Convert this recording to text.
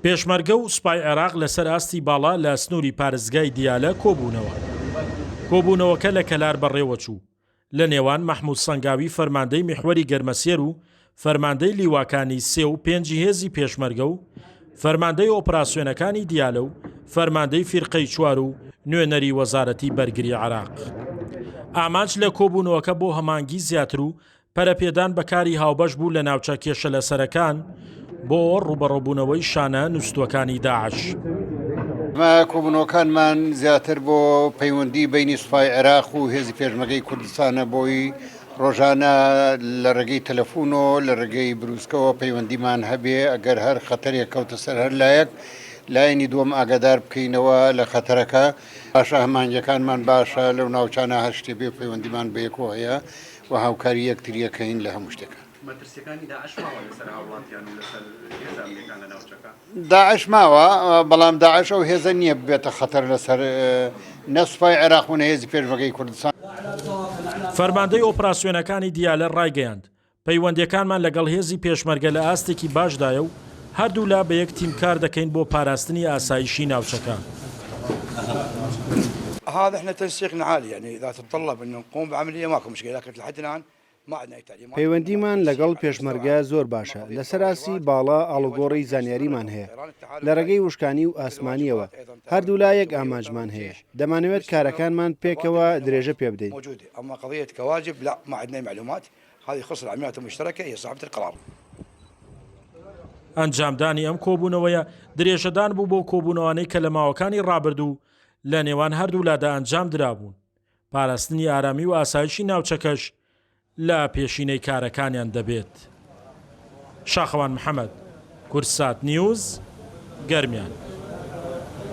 پێشمەرگە و سوپای عێراق لەسەر ئاستی باڵا لە سنووری پارێزگای دیالە کۆبوونەوەکە لە کەلار بەڕێوەچوو لە نێوان مەحموود سەنگاوی فەرماندەی میحوەری گەرمەسێر و فەرماندەی لیواکانی 3 و 5 هێزی پێشمەرگە و فەرماندەی ئۆپراسیۆنەکانی دیالە و فەرماندەی فیرقەی 4 و نوێنەری وەزارەتی بەرگری عێراق. ئامانج لە کۆبوونەوەکە بۆ هەمانگی زیاتر و پەرەپێدان بەکاری هاوبەش بوو لە ناوچە کێشە لەسەرەکان بۆ ڕوبەڕۆبوونەوەی شانە نووستوەکانی داعش. کۆبوونەوەکانمان زیاتر بۆ پەیوەندی بینی سوپای عێراق و هێزی پێشمەرگەی کوردستانە بۆی ڕۆژانە لە ڕێگەی تەلەفۆن و لە ڕێگەی بروسکەوە پەیوەندیمان هەبێ ئەگەر هەر خەتەرێک کەوتە سەر هەر لایەک لایەنی دووەم ئاگادار بکەینەوە لە خەتەرەکە. باشە هەمانگیەکانمان باشە لەو ناوچانە هەر شتێ بێ پەیوەندیمان بەیەکەوە هەیە و هاوکاری یەکتریەکەین لە هەموو شتێکە. داعش ماوە بەڵام داعش ئەو هێزە نییە بێتە خەتەر لەسەر نەسوپای عێراق و هێزی پێشمەرگەی کوردستان. فەرماندەی ئۆپراسیۆنەکانی دیالە ڕایگەیاند پەیوەندیەکانمان لەگەڵ هێزی پێشمەرگە لە ئاستێکی باشدایە و هەردوو لا بە یەک تیم کار دەکەین بۆ پاراستنی ئاسایشی ناوچەکە. هذا احنا تنسيقنا عالي يعني اذا تتطلب ان نقوم بعمليه ماكو مشكله لكن لحد الان پەیوەندیمان لەگەڵ پێشمەرگە زۆر باشە لە سەراسی باڵا ئاڵوگۆڕی زانیاریمان هەیە لە ڕێگەی وشکانی و ئاسمانیەوە هەردوو لا یەک ئامانجمان هەیە دەمانەوێت کارەکانمان پێکەوە درێژە پێ بدەین. اما قضيه كواجب لا ما عندنا معلومات هذه خصوص العمليات المشتركه هي صاحبه القرار. ئەنجامدانی ئەم کۆبوونەوەیە درێژەدان بوو بۆ کۆبوونەوەی کە لە ماوەکانی ڕابردوو لە نێوان هەردوو لادا ئەنجام درابوون. پاراستنی ئارامی و ئاسایشی ناوچەکەش لە پێشینەی کارەکانیان دەبێت. شاخەوان محەممەد، کورسات نیوز، گەرمیان.